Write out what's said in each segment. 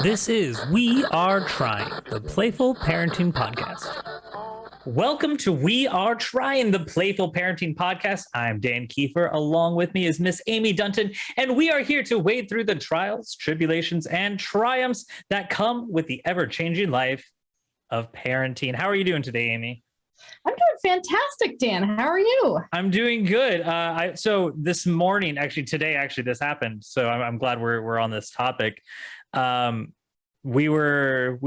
This is We Are Trying, the Playful Parenting Podcast. Welcome to We Are Trying, the Playful Parenting Podcast. I'm Dan Kiefer. Along with me is Miss Amy Dunton, and we are here to wade through the trials, tribulations, and triumphs that come with the ever-changing life of parenting. How are you doing today, Amy? I'm doing fantastic, Dan. How are you? I'm doing good. So this morning, today, this happened. So I'm glad we're on this topic. We weren't.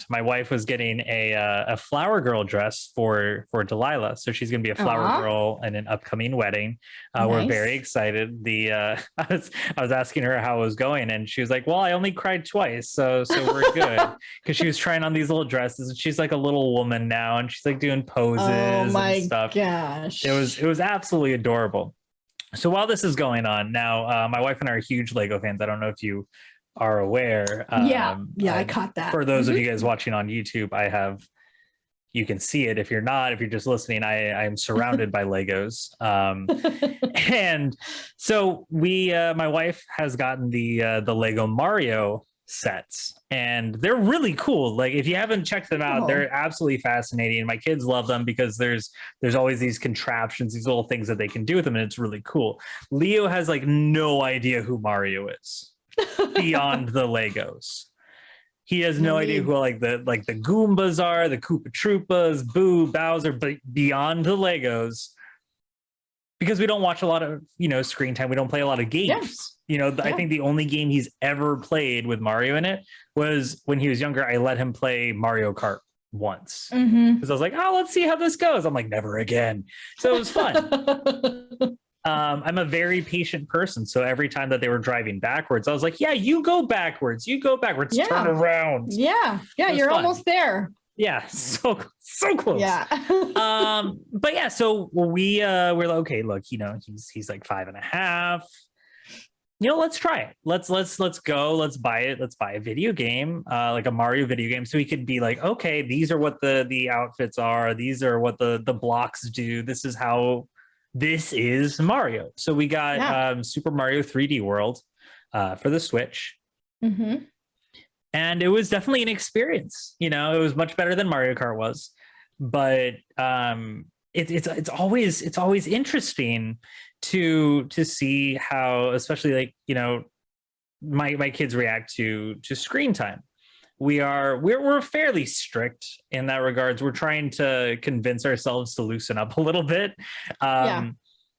My wife was getting a flower girl dress for Delilah. So she's going to be a flower girl in an upcoming wedding. We're very excited. I was asking her how it was going, and she was like, well, I only cried twice. So we're good. Cause she was trying on these little dresses, and she's like a little woman now, and she's like doing poses and stuff. Gosh. It was absolutely adorable. So while this is going on now, my wife and I are huge Lego fans. I don't know if you are aware. I caught that. For those of you guys watching on YouTube, you can see it. If you're not, if you're just listening, I am surrounded by Legos. And so my wife has gotten the Lego Mario sets, and they're really cool. Like, if you haven't checked them out, they're absolutely fascinating. My kids love them because there's always these contraptions, these little things that they can do with them, and it's really cool. Leo has like no idea who Mario is beyond the Legos. He has no idea who the Goombas are, the Koopa Troopas, Boo, Bowser, but beyond the Legos, because we don't watch a lot of screen time. We don't play a lot of games. I think the only game he's ever played with Mario in it was when he was younger. I let him play Mario Kart once because I was like, oh, let's see how this goes. I'm like, never again. So it was fun. I'm a very patient person. So every time that they were driving backwards, I was like, yeah, you go backwards, turn around. Yeah. You're fun. Almost there. Yeah. So close. Yeah. But yeah, so we're like, okay, look, he's like 5.5. Let's try it. Let's go. Let's buy it. Let's buy a video game, like a Mario video game. So he could be like, okay, these are what the outfits are. These are what the blocks do. This is Mario. So we got Super Mario 3D World for the Switch. And it was definitely an experience. It was much better than Mario Kart was. But it's always interesting to see how, especially my kids react to screen time. We're fairly strict in that regards. We're trying to convince ourselves to loosen up a little bit.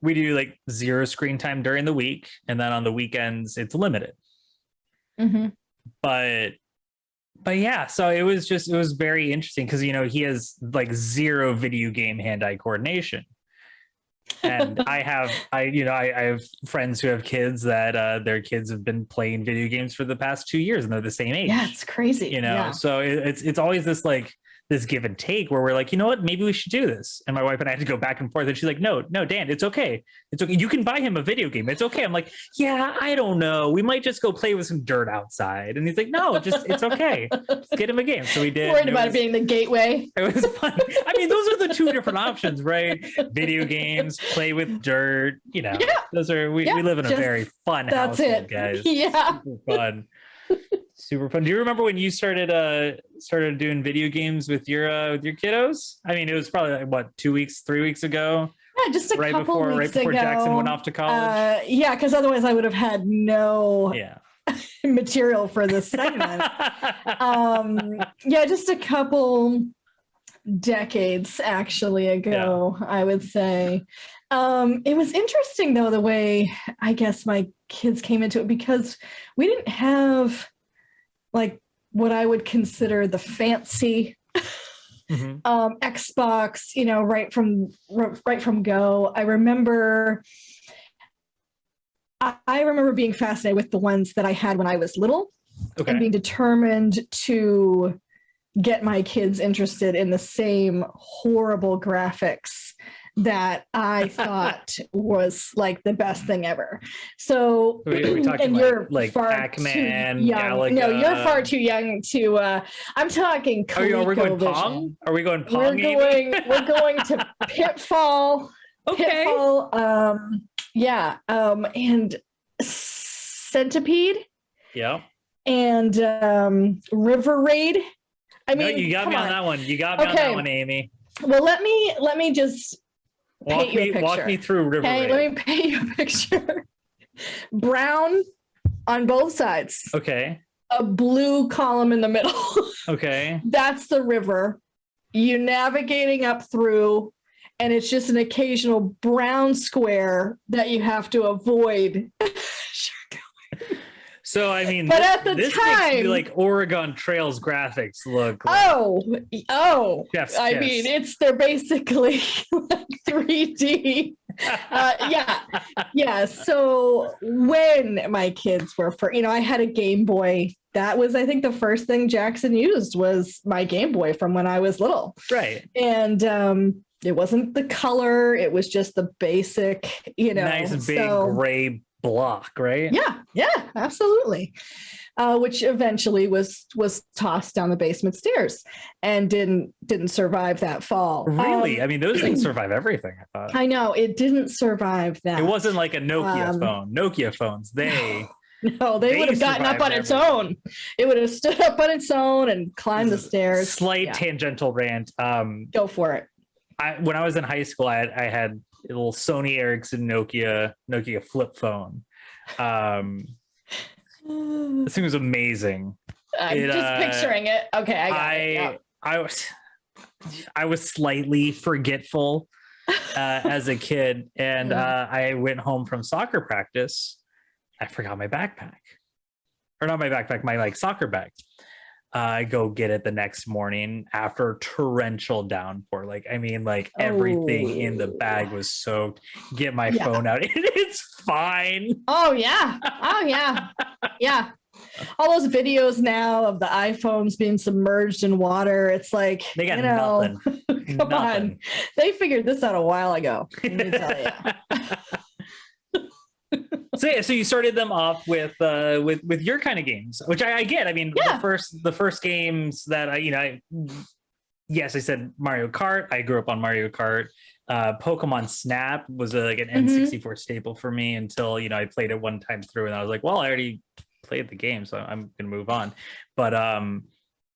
We do like 0 screen time during the week, and then on the weekends it's limited. But yeah, so it was very interesting because he has like 0 video game hand-eye coordination. And I have friends who have kids that their kids have been playing video games for the past 2 years, and they're the same age. Yeah, it's crazy. So it's always this this give and take where we're like, you know what, maybe we should do this. And my wife and I had to go back and forth, and she's like, no, Dan, it's okay. It's okay. You can buy him a video game. It's okay. I'm like, yeah, I don't know. We might just go play with some dirt outside. And he's like, no, it's okay. Just get him a game. So we did. Worried about it being the gateway. It was fun. I mean, those are the 2 different options, right? Video games, play with dirt, those are, we live in a very fun household, guys. Yeah. Super fun. Super fun. Do you remember when you started doing video games with your kiddos? I mean, it was probably like, what, 2 weeks, 3 weeks ago? Yeah, just right before Jackson went off to college. Yeah, because otherwise I would have had no material for this segment. Just a couple decades actually ago, I would say. It was interesting though, the way I guess my kids came into it, because we didn't have like what I would consider the fancy Xbox, right from go. I remember being fascinated with the ones that I had when I was little, and being determined to get my kids interested in the same horrible graphics that I thought was like the best thing ever. So, we're talking and you're like far Pac-Man, too young. Galaga. No, you're far too young to. I'm talking. Are we going Pong? Are we going Pong? We're going to Pitfall. Okay. Pitfall. And Centipede. Yeah. and River Raid. I No, mean, you got me on that one. You got me on Okay. that one, Amy. Well, let me just paint you a picture. Walk me through River Okay, Raid. let me paint you a picture. Brown on both sides. Okay. A blue column in the middle. Okay. That's the river. You navigating up through, and it's just an occasional brown square that you have to avoid. So I mean, But at the this time, makes me like Oregon Trails graphics look. Like Chef's I kiss. mean, they're basically like 3D. Yeah. So when my kids were I had a Game Boy. That was, I think, the first thing Jackson used was my Game Boy from when I was little. Right. And it wasn't the color; it was just the basic, nice big gray block, right? Yeah, absolutely. Which eventually was tossed down the basement stairs and didn't survive that fall. Really? I mean, those things survive everything, I thought. I know, it didn't survive that. It wasn't like a Nokia phone. Nokia phones, they would have gotten up on its own. It would have stood up on its own and climbed the stairs. Slight tangential rant. Go for it. When I was in high school, I had a little Sony Ericsson Nokia flip phone. This thing was amazing. I'm just picturing it. Okay, I got it. I was slightly forgetful as a kid, and I went home from soccer practice. I forgot my backpack, or not my backpack, my soccer bag. I go get it the next morning after torrential downpour. Everything in the bag was soaked. Get my phone out. It's fine. Oh yeah. Yeah. All those videos now of the iPhones being submerged in water. It's like, they got nothing. Come on. They figured this out a while ago. Let me tell you. So you started them off with your kind of games, which I get. I mean, the first games that I said Mario Kart. I grew up on Mario Kart. Pokemon Snap was an N64 staple for me until I played it one time through, and I was like, well, I already played the game, so I'm gonna move on. But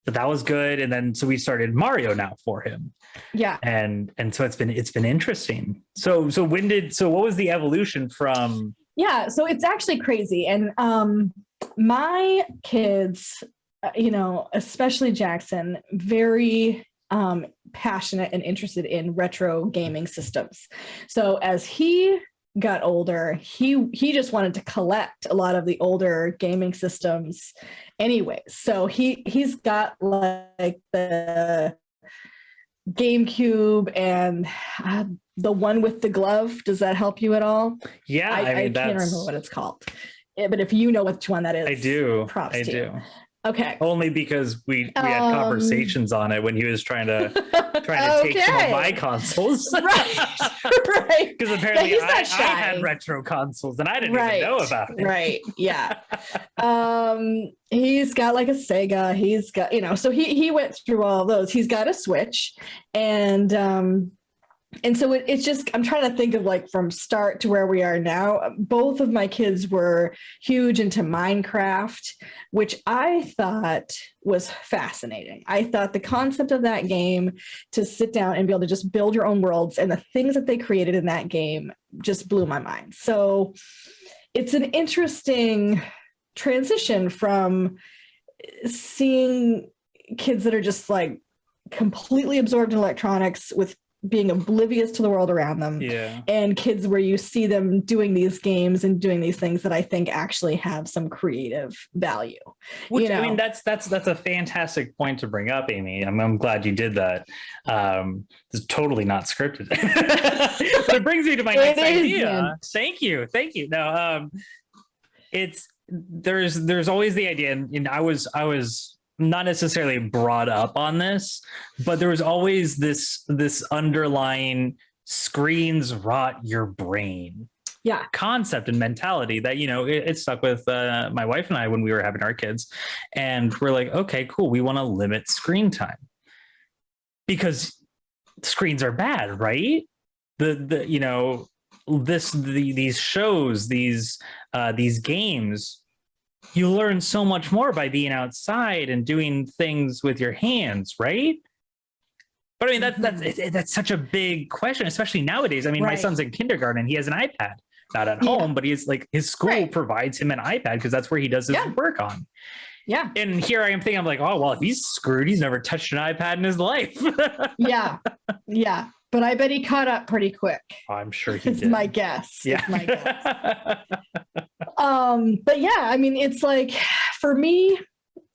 that was good, and then so we started Mario now for him. Yeah, and so it's been interesting. So what was the evolution from? Yeah, so it's actually crazy. And my kids, especially Jackson, very passionate and interested in retro gaming systems. So as he got older, he just wanted to collect a lot of the older gaming systems anyway. So he's got like the GameCube and the one with the glove. Does that help you at all? Yeah, I can't remember what it's called. But if you know which one that is, I do. Props I to do. You. Okay. Only because we had conversations on it when he was trying to take some of my consoles. Right. Because apparently I had retro consoles and I didn't even know about it. Right. Yeah. He's got like a Sega. He's got, so he went through all of those. He's got a Switch, and so it's just, I'm trying to think of like from start to where we are now. Both of my kids were huge into Minecraft, which I thought was fascinating. I thought the concept of that game, to sit down and be able to just build your own worlds, and the things that they created in that game just blew my mind. So it's an interesting transition from seeing kids that are just like completely absorbed in electronics with being oblivious to the world around them, and kids where you see them doing these games and doing these things that I think actually have some creative value. Which, I mean, that's a fantastic point to bring up, Amy. I'm glad you did that. It's totally not scripted, but it brings me to my next idea. Thank you. No, there's always the idea, and I was not necessarily brought up on this, but there was always this underlying screens rot your brain concept and mentality that it stuck with my wife and I when we were having our kids, and we're like, okay, cool, we want to limit screen time because screens are bad, right? These shows, these games you learn so much more by being outside and doing things with your hands, right? But I mean, that's such a big question, especially nowadays. I mean, my son's in kindergarten, he has an iPad, not at home, but he's like, his school provides him an iPad because that's where he does his work on. Yeah. And here I am thinking, I'm like, oh, well, if he's screwed, he's never touched an iPad in his life. Yeah. Yeah. But I bet he caught up pretty quick. I'm sure he did. It's my guess. Yeah. It's my guess. But yeah, I mean, it's like, for me,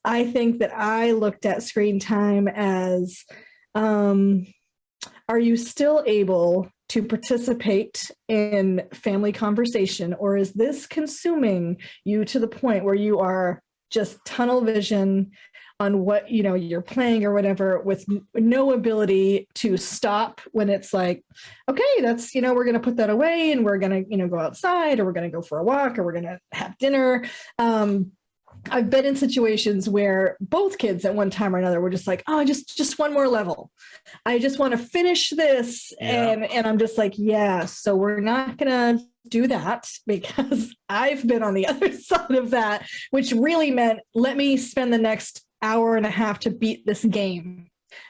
I think that I looked at screen time as, are you still able to participate in family conversation, or is this consuming you to the point where you are just tunnel vision on what, you know, you're playing or whatever, with no ability to stop when it's like, okay, that's, you know, we're going to put that away and we're going to, you know, go outside, or we're going to go for a walk, or we're going to have dinner. I've been in situations where both kids at one time or another were just like, oh, just one more level. I just want to finish this. Yeah. And I'm just like, yeah, so we're not going to do that, because I've been on the other side of that, which really meant, let me spend the next hour and a half to beat this game.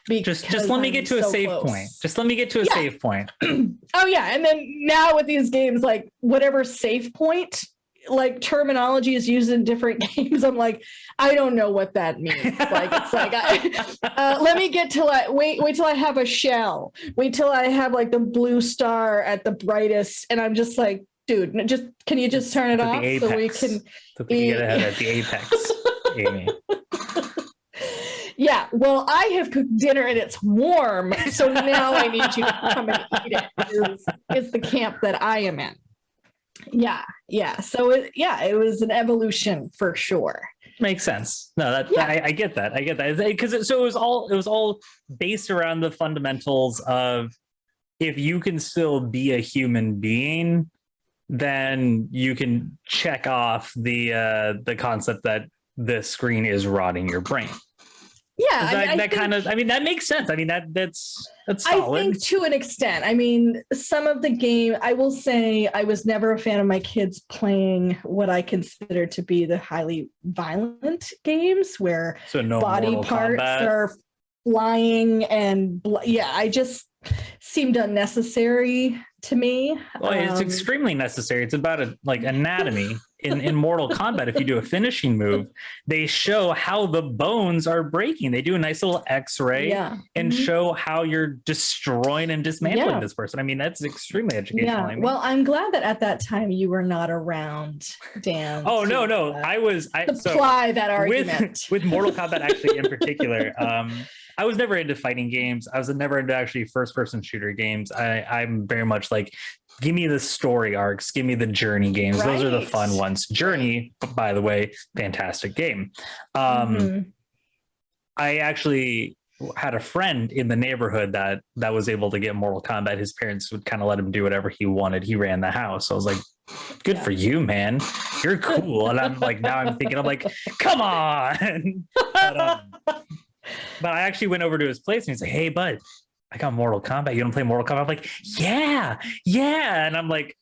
Just let me get to a save point. Just let me get to a save point. Oh yeah. And then now with these games, like whatever save point, like terminology is used in different games. I'm like, I don't know what that means. Like, it's like, let me get till wait till I have a shell. Wait till I have like the blue star at the brightest. And I'm just like, dude, can you just turn it off so we can get ahead at the apex, Amy. Yeah, well, I have cooked dinner and it's warm, so now I need you to come and eat it. Is the camp that I am in. Yeah. So it was an evolution for sure. Makes sense. No, I get that. Because it was all based around the fundamentals of, if you can still be a human being, then you can check off the concept that the screen is rotting your brain. Yeah, that makes sense. I mean, that's solid. I think to an extent. I mean, some of the game, I will say, I was never a fan of my kids playing what I consider to be the highly violent games, where body parts are flying and I just seemed unnecessary to me. Well, it's extremely necessary. It's about anatomy. In Mortal Kombat, if you do a finishing move, they show how the bones are breaking. They do a nice little X-ray and show how you're destroying and dismantling this person. I mean, that's extremely educational. Yeah. Well, I'm glad that at that time you were not around, Dan. Oh, no. I supply that argument. With Mortal Kombat, actually, in particular, I was never into fighting games. I was never into actually first-person shooter games. I'm very much like, give me the story arcs, give me the Journey games. Right. Those are the fun ones. Journey, by the way, fantastic game. I actually had a friend in the neighborhood that was able to get Mortal Kombat. His parents would kind of let him do whatever he wanted. He ran the house. So I was like, good for you, man. You're cool. And I'm like, now I'm thinking, I'm like, come on. But I actually went over to his place and he's like, hey, bud, I got Mortal Kombat. You want to play Mortal Kombat? I'm like, yeah. And I'm like,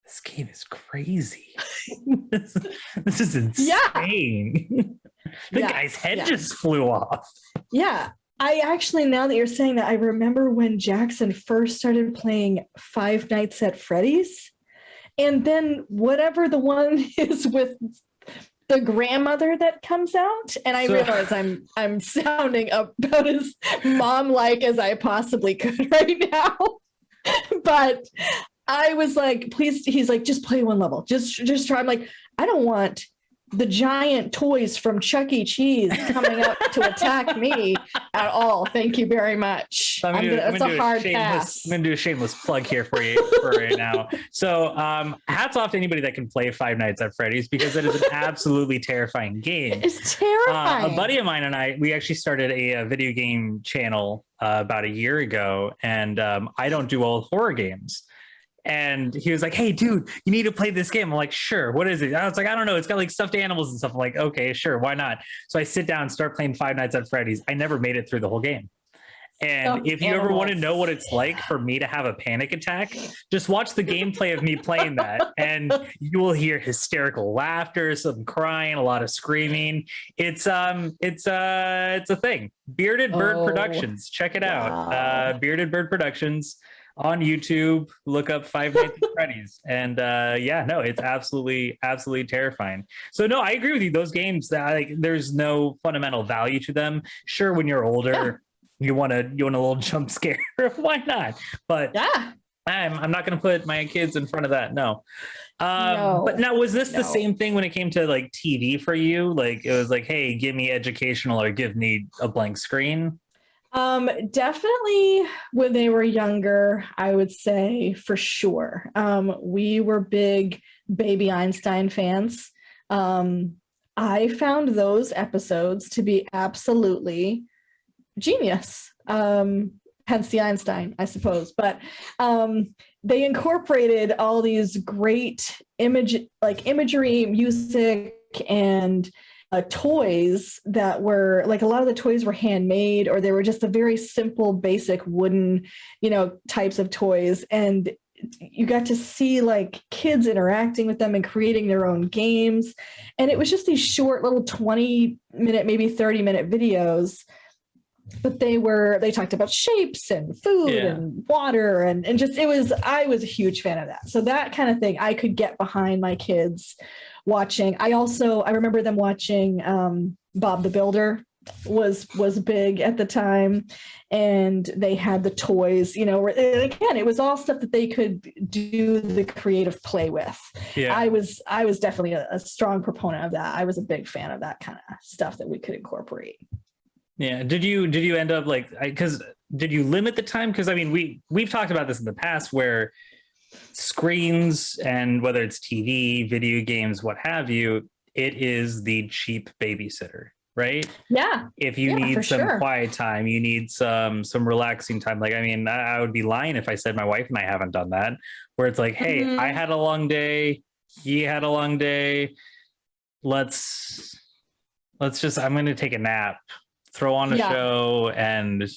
this game is crazy. this is insane. The guy's head just flew off. Yeah. I actually, now that you're saying that, I remember when Jackson first started playing Five Nights at Freddy's. And then whatever the one is with the grandmother that comes out, and I realize I'm sounding about as mom-like as I possibly could right now. But I was like, please, he's like, just play one level. Just try. I'm like, I don't want the giant toys from Chuck E. Cheese coming up to attack me at all. Thank you very much. That's a hard pass. I'm going to do a shameless plug here for you right now. So hats off to anybody that can play Five Nights at Freddy's, because it is an absolutely terrifying game. It's terrifying. A buddy of mine and we actually started a video game channel about a year ago, and I don't do well with horror games. And he was like, hey, dude, you need to play this game. I'm like, sure. What is it? I was like, I don't know. It's got like stuffed animals and stuff. I'm like, okay, sure. Why not? So I sit down and start playing Five Nights at Freddy's. I never made it through the whole game. And if you ever want to know what it's like for me to have a panic attack, just watch the gameplay of me playing that, and you will hear hysterical laughter, some crying, a lot of screaming. It's a thing. Bearded Bird Productions. Check it out. Bearded Bird Productions on YouTube. Look up Five Nights at Freddy's, and it's absolutely terrifying. So no, I agree with you. Those games, there's no fundamental value to them. Sure, when you're older, you want a little jump scare. Why not? But I'm not going to put my kids in front of that. No. But now, was this the same thing when it came to like TV for you? Like it was like, hey, give me educational or give me a blank screen. Definitely when they were younger, I would say for sure. We were big Baby Einstein fans. I found those episodes to be absolutely genius. Hence the Einstein, I suppose. But they incorporated all these great imagery, music, and toys that were like, a lot of the toys were handmade, or they were just a very simple, basic wooden, types of toys. And you got to see like kids interacting with them and creating their own games. And it was just these short little 20-minute, maybe 30-minute videos. But they talked about shapes and food and water and just, I was a huge fan of that. So that kind of thing I could get behind my kids watching. I remember them watching Bob the Builder was big at the time, and they had the toys, again, it was all stuff that they could do the creative play with. I was definitely a strong proponent of that. I was a big fan of that kind of stuff that we could incorporate. Yeah. Did you end up did you limit the time? Because I mean, we've talked about this in the past where screens, and whether it's TV, video games, what have you, it is the cheap babysitter, right? Yeah. If you need some quiet time, you need some relaxing time. Like, I mean, I would be lying if I said my wife and I haven't done that, where it's like, hey, I had a long day, he had a long day. Let's just, I'm going to take a nap, throw on a show and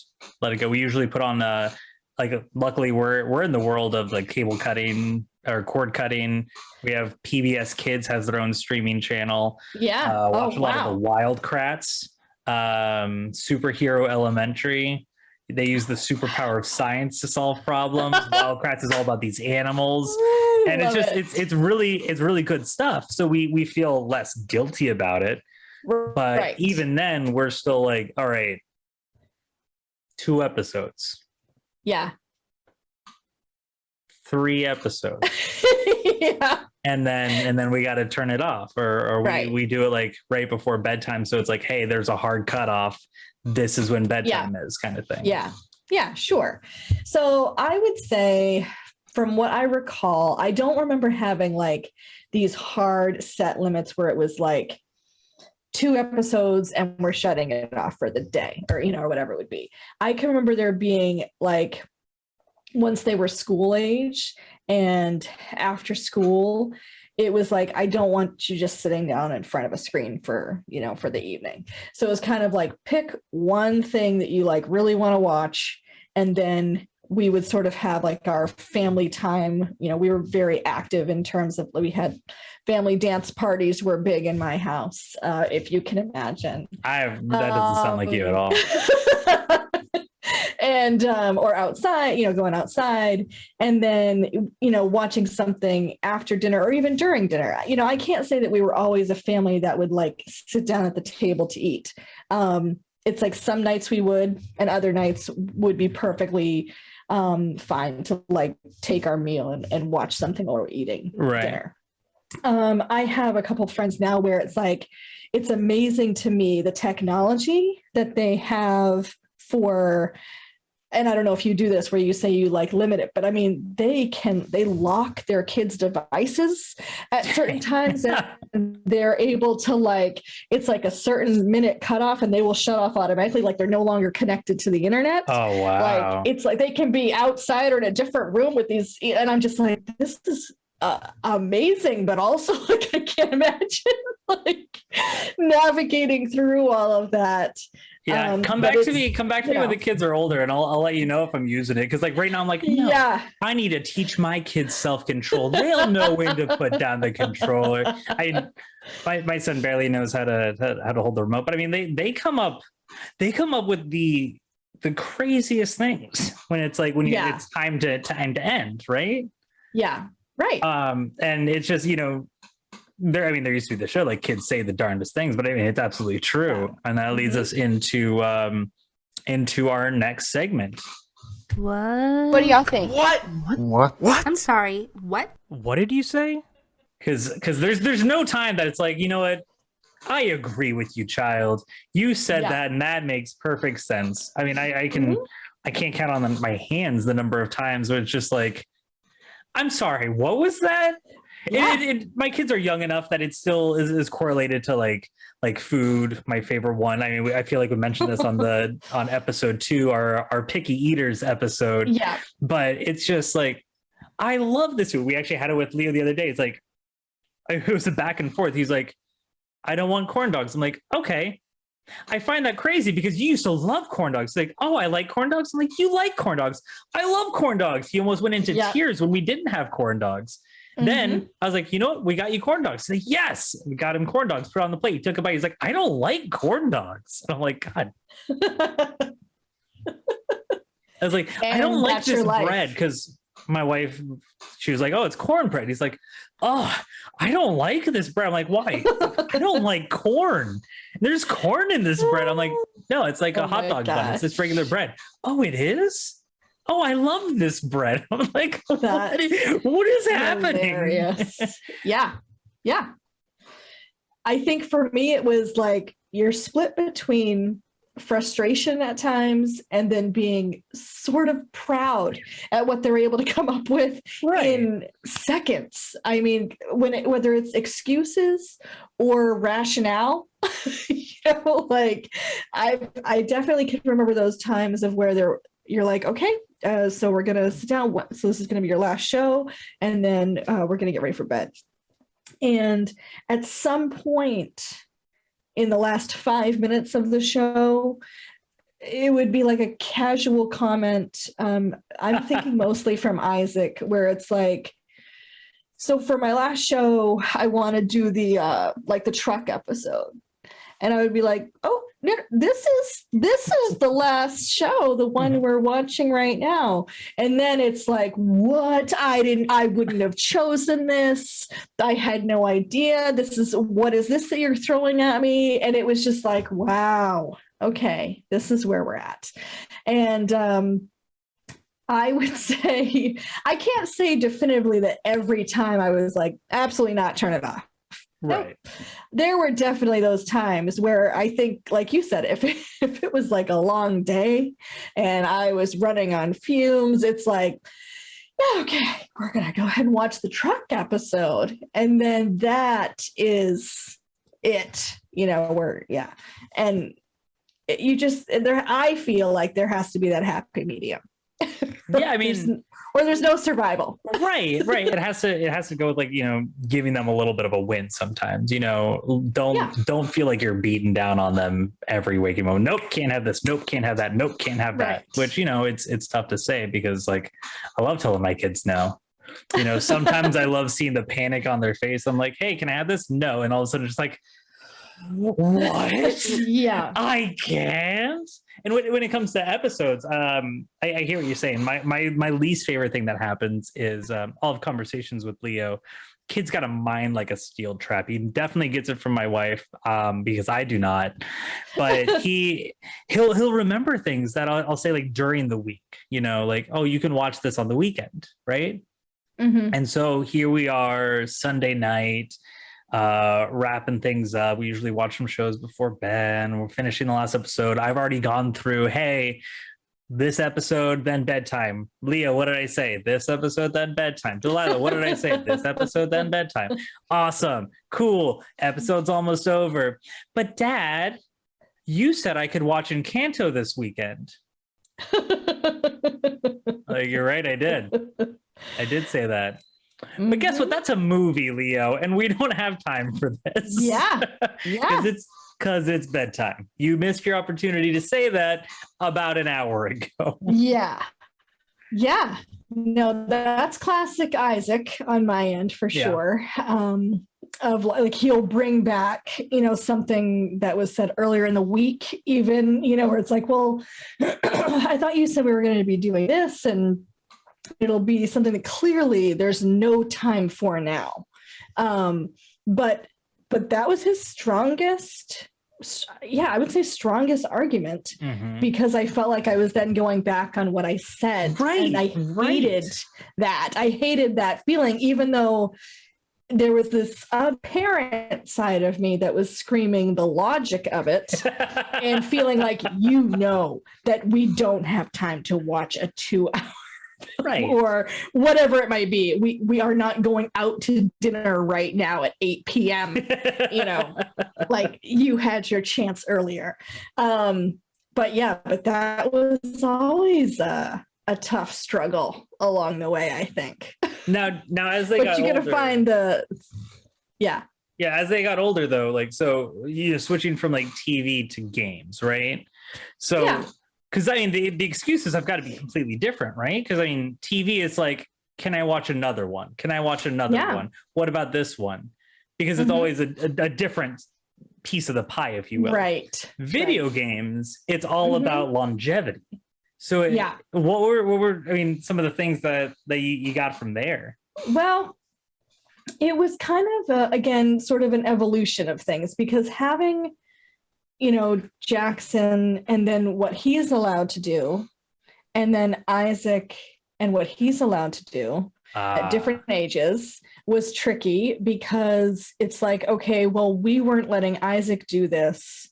let it go. We usually put on luckily we're in the world of like cable cutting or cord cutting. We have PBS Kids has their own streaming channel. Watch a lot of the Wild Kratts, Superhero Elementary. They use the superpower of science to solve problems. Wild Kratts is all about these animals. And it's really good stuff. So we feel less guilty about it. But even then, we're still like, all right, 2 episodes. Yeah. 3 episodes. And then we got to turn it off, or we do it like right before bedtime. So it's like, hey, there's a hard cutoff. This is when bedtime is, kind of thing. Yeah, sure. So I would say, from what I recall, I don't remember having like these hard set limits where it was like 2 episodes and we're shutting it off for the day, or or whatever it would be. I can remember there being like, once they were school age and after school, it was like, I don't want you just sitting down in front of a screen for for the evening. So it was kind of like, pick one thing that you like really want to watch, and then we would sort of have like our family time. We were very active in terms of, we had family dance parties were big in my house, if you can imagine. That doesn't sound like you at all. And or outside, going outside, and then watching something after dinner or even during dinner. I can't say that we were always a family that would like sit down at the table to eat. It's like some nights we would, and other nights would be perfectly fine to like take our meal and watch something while we're eating dinner. I have a couple of friends now where it's like, it's amazing to me the technology that they have for, and I don't know if you do this where you say you like limit it, but I mean, they lock their kids' devices at certain times, and they're able to like, it's like a certain minute cutoff and they will shut off automatically. Like they're no longer connected to the internet. Oh, wow. Like, it's like they can be outside or in a different room with these. And I'm just like, this is amazing, but also like, I can't imagine like navigating through all of that. Yeah, come back to me when the kids are older, and I'll let you know if I'm using it. Because like right now, I'm like, no, yeah, I need to teach my kids self-control. They'll know when to put down the controller. My son barely knows how to hold the remote, but I mean, they come up with the craziest things when it's like it's time to end, right? Yeah, right. And it's just there used to be the show like kids say the darndest things, but I mean it's absolutely true. Yeah. And that leads us into our next segment. What do y'all think? What? I'm sorry, what did you say? Because there's no time that it's like, you know what, I agree with you, child. You said that, and that makes perfect sense. I mean, I can't count on my hands the number of times where it's just like, I'm sorry, what was that? Yeah. My kids are young enough that it still is correlated to like food. My favorite one. I mean, I feel like we mentioned this on episode 2, our picky eaters episode. Yeah. But it's just like, I love this food. We actually had it with Leo the other day. It's like, it was a back and forth. He's like, I don't want corn dogs. I'm like, okay. I find that crazy because you used to love corn dogs. Like, oh, I like corn dogs. I'm like, you like corn dogs. I love corn dogs. He almost went into tears when we didn't have corn dogs. Then I was like, you know what? We got you corn dogs. He's like, yes, we got him corn dogs. Put it on the plate. He took a bite. He's like, I don't like corn dogs. And I'm like, God. I was like, I don't like this bread because my wife, she was like, oh, it's cornbread. He's like, oh, I don't like this bread. I'm like, why? I don't like corn. There's corn in this bread. I'm like, no, it's like a hot dog bun. It's just regular bread. Oh, it is? Oh, I love this bread. I'm like, what is happening? Yeah. I think for me, it was like you're split between frustration at times and then being sort of proud at what they're able to come up with in seconds. I mean, whether it's excuses or rationale, like I definitely can remember those times of where you're like, okay, so we're going to sit down. So this is going to be your last show. And then we're going to get ready for bed. And at some point in the last 5 minutes of the show, it would be like a casual comment. I'm thinking mostly from Isaac, where it's like, so for my last show, I want to do the truck episode. And I would be like, oh, this is the last show, the one we're watching right now. And then it's like, what? I wouldn't have chosen this. I had no idea. What is this that you're throwing at me? And it was just like, wow, okay, this is where we're at. And I would say, I can't say definitively that every time I was like, absolutely not, turn it off. Right. Nope. There were definitely those times where I think, like you said, if it was like a long day and I was running on fumes, it's like, yeah, okay, we're going to go ahead and watch the truck episode. And then that is it, and I feel like there has to be that happy medium. Yeah, I mean, where there's no survival. Right. It has to go with, like, giving them a little bit of a win sometimes. Don't feel like you're beating down on them every waking moment. Nope, can't have this. Nope, can't have that. Nope, can't have that. Which, it's tough to say because, like, I love telling my kids no. Sometimes I love seeing the panic on their face. I'm like, hey, can I have this? No. And all of a sudden it's like, what? Yeah, I can't. And when it comes to episodes, I hear what you're saying. My least favorite thing that happens is all of conversations with Leo. Kid's got a mind like a steel trap. He definitely gets it from my wife, because I do not. But he'll remember things that I'll say like during the week. Like, oh, you can watch this on the weekend, right? Mm-hmm. And so here we are, Sunday night. Wrapping things up. We usually watch some shows before bed. We're finishing the last episode. I've already gone through, hey, this episode, then bedtime. Leo, what did I say? This episode, then bedtime. Delilah, what did I say? This episode, then bedtime. Awesome. Cool. Episode's almost over. But Dad, you said I could watch Encanto this weekend. You're right, I did. I did say that. But guess what? Mhm. That's a movie, Leo, and we don't have time for this. Yeah. Yeah. Because it's bedtime. You missed your opportunity to say that about an hour ago. Yeah. Yeah. No, that's classic Isaac on my end for Yeah. sure. Of like he'll bring back, something that was said earlier in the week, even, where it's like, well, I thought you said we were going to be doing this, and it'll be something that clearly there's no time for now. But that was his strongest, I would say strongest argument, because I felt like I was then going back on what I said. Right. And I hated that. I hated that feeling, even though there was this parent side of me that was screaming the logic of it and feeling like, that we don't have time to watch a 2-hour Right. or whatever it might be. We are not going out to dinner right now at 8 p.m. Like you had your chance earlier. But that was always a tough struggle along the way, I think. Now as they got you gotta older, find yeah, as they got older though, like, so switching from like TV to games, right? So Yeah. because I mean the excuses have got to be completely different, right? Because I mean TV is like, can I watch another one? Can I watch another one? What about this one? Because it's always a different piece of the pie, if you will. Right. Video games, it's all about longevity. So what were some of the things that you got from there? Well, it was kind of again sort of an evolution of things, because having Jackson and then what he's allowed to do, and then Isaac and what he's allowed to do at different ages was tricky, because it's like, okay, well, we weren't letting Isaac do this.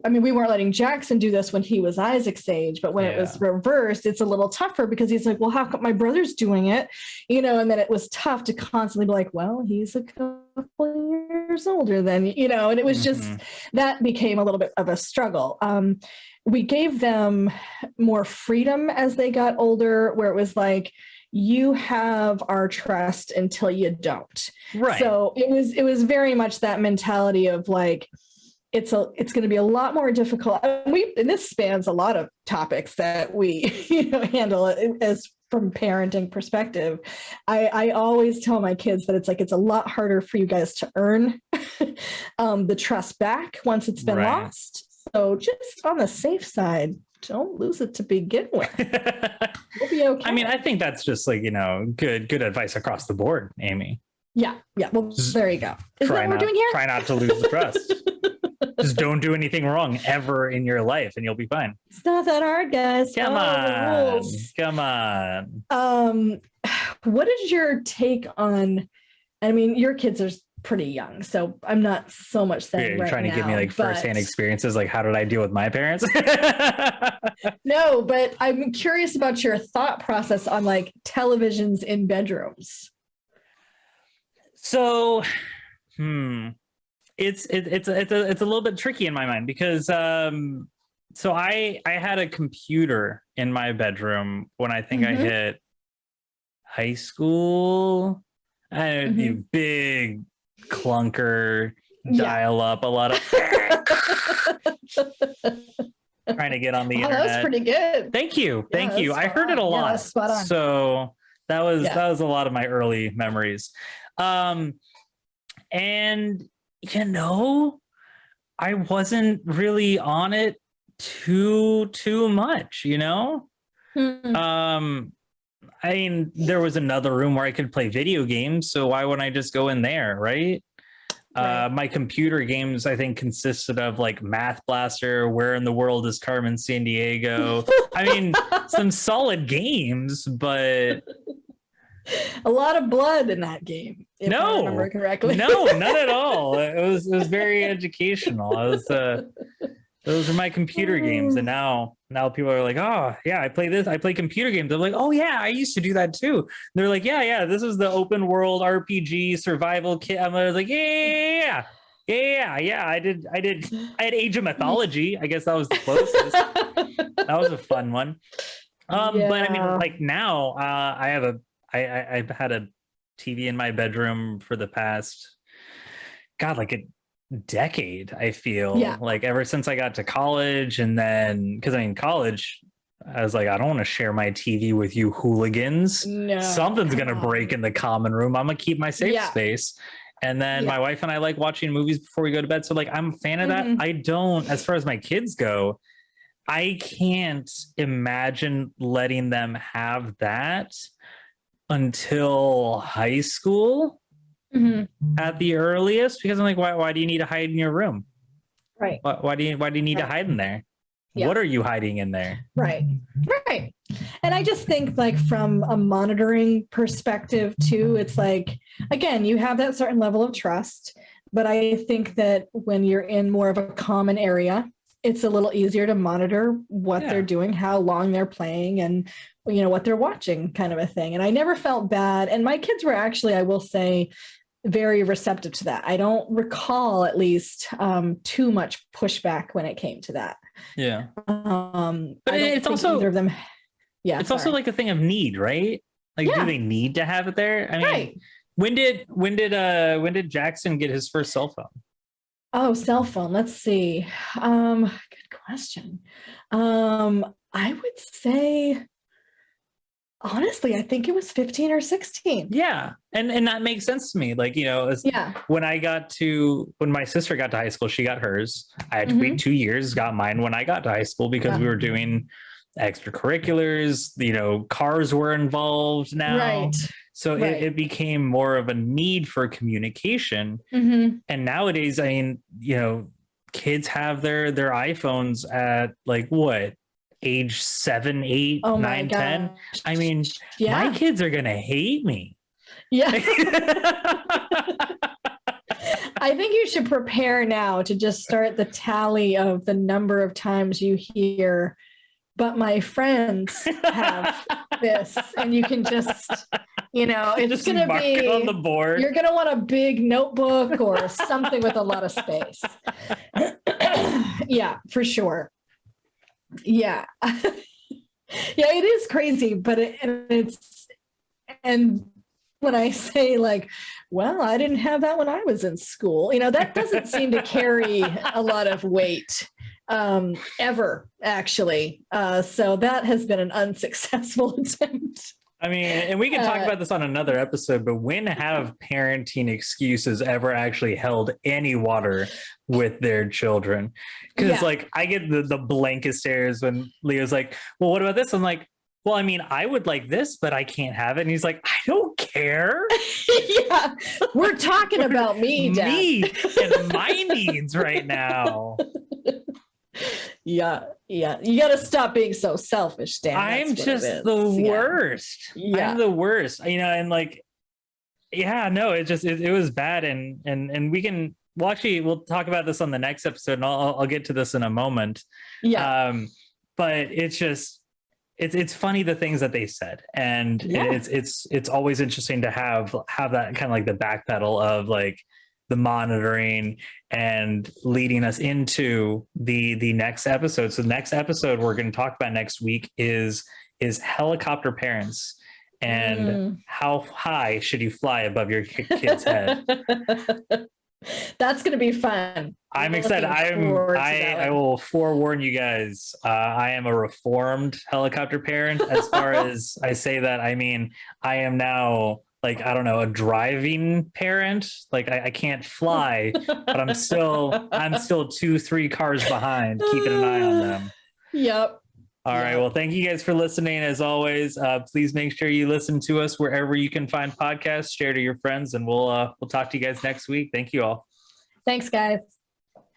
I mean, we weren't letting Jackson do this when he was Isaac's age, but when it was reversed, it's a little tougher, because he's like, well, how come my brother's doing it? And then it was tough to constantly be like, well, he's a couple years older than, and it was just, that became a little bit of a struggle. We gave them more freedom as they got older, where it was like, you have our trust until you don't. Right. So it was very much that mentality of like, it's going to be a lot more difficult. And this spans a lot of topics that we handle as from parenting perspective. I always tell my kids that it's a lot harder for you guys to earn the trust back once it's been lost. So just on the safe side, don't lose it to begin with. We'll be okay. I mean, I think that's just like, good advice across the board, Amy. Yeah. Well, there you go. Is that what we're doing here? Try not to lose the trust. Just don't do anything wrong ever in your life and you'll be fine. It's not that hard, guys. Come on. What is your take on, I mean, your kids are pretty young, so I'm not so much saying you're trying to give me like firsthand experiences, like how did I deal with my parents? No, but I'm curious about your thought process on like televisions in bedrooms. So, it's a little bit tricky in my mind, because so I had a computer in my bedroom when I think I hit high school. I had a big clunker, dial up, a lot of trying to get on the internet. That was pretty good. Thank you. I heard it a lot. So that was a lot of my early memories. And I wasn't really on it too much, I mean, there was another room where I could play video games, so why wouldn't I just go in there, right? My computer games, I think, consisted of like Math Blaster, Where in the World is Carmen Sandiego? I mean, some solid games, but a lot of blood in that game, if I remember correctly. No, not at all. It was very educational. Those are my computer games, and now people are like, oh yeah, I play computer games. I'm like, oh yeah, I used to do that too. They're like, yeah, this is the open world RPG survival kit. I was like, yeah. I did. I had Age of Mythology. I guess that was the closest. That was a fun one. But I mean, like now, I had a TV in my bedroom for the past, God, like a decade, I feel. Yeah. Like ever since I got to college. And then, because I mean, college, I was like, I don't want to share my TV with you hooligans. No, Something's going to come break on. in the common room. I'm going to keep my safe Yeah. space. And then Yeah. my wife and I like watching movies before we go to bed. So like, I'm a fan of that. Mhm. I don't, as far as my kids go, I can't imagine letting them have that until high school Mhm. at the earliest, because I'm like, why do you need to hide in your room? Right. Why do you need to Right. hide in there? Yeah. What are you hiding in there? Right. Right. And I just think like from a monitoring perspective too, it's like, again, you have that certain level of trust, but I think that when you're in more of a common area, it's a little easier to monitor what Yeah. they're doing, how long they're playing, and what they're watching, kind of a thing. And I never felt bad. And my kids were actually, I will say, very receptive to that. I don't recall, at least, too much pushback when it came to that. Yeah. But But it's also either of them. Yeah, it's also like a thing of need, right? Like, Yeah. do they need to have it there? I mean, right. when did Jackson get his first cell phone? Oh, cell phone. Let's see. Good question. I would say, honestly, I think it was 15 or 16. Yeah, and that makes sense to me. Like, Yeah. when my sister got to high school, she got hers. I had to wait 2 years, got mine when I got to high school because Yeah. we were doing extracurriculars. Cars were involved now. Right. So Right. it became more of a need for communication. Mm-hmm. And nowadays, I mean, kids have their iPhones at like what, age 7, 8, Oh my 9, 10. gosh. I mean, Yeah. my kids are gonna hate me. Yeah. I think you should prepare now to just start the tally of the number of times you hear, but my friends have this, and you can just, it's Just going to mark it on the be, board. you're going to want a big notebook or something with a lot of space. Yeah, for sure. Yeah. Yeah, it is crazy, but and when I say like, well, I didn't have that when I was in school, that doesn't seem to carry a lot of weight ever, actually. So that has been an unsuccessful attempt. I mean, and we can talk about this on another episode, but when have parenting excuses ever actually held any water with their children? Because like, I get the blankest stares when Leo's like, well, what about this? I'm like, well, I mean, I would like this, but I can't have it. And he's like, I don't care. Yeah, we're talking about me, Dad. Me and my needs right now. Yeah. You got to stop being so selfish, Dan. I'm just the worst. Yeah. I'm the worst. And like, yeah, no, it was bad. And we'll talk about this on the next episode, and I'll get to this in a moment. Yeah. But it's just, it's funny the things that they said, and it's always interesting to have that kind of like the backpedal of like the monitoring and leading us into the next episode. So the next episode we're going to talk about next week is helicopter parents and how high should you fly above your kid's head. That's going to be fun. I'm excited. I will forewarn you guys. I am a reformed helicopter parent. As far as I say that, I mean, I am now like, I don't know, a driving parent. Like I can't fly, but I'm still 2-3 cars behind, keeping an eye on them. Yep. All right. Well, thank you guys for listening. As always, please make sure you listen to us wherever you can find podcasts. Share to your friends, and we'll talk to you guys next week. Thank you all. Thanks, guys.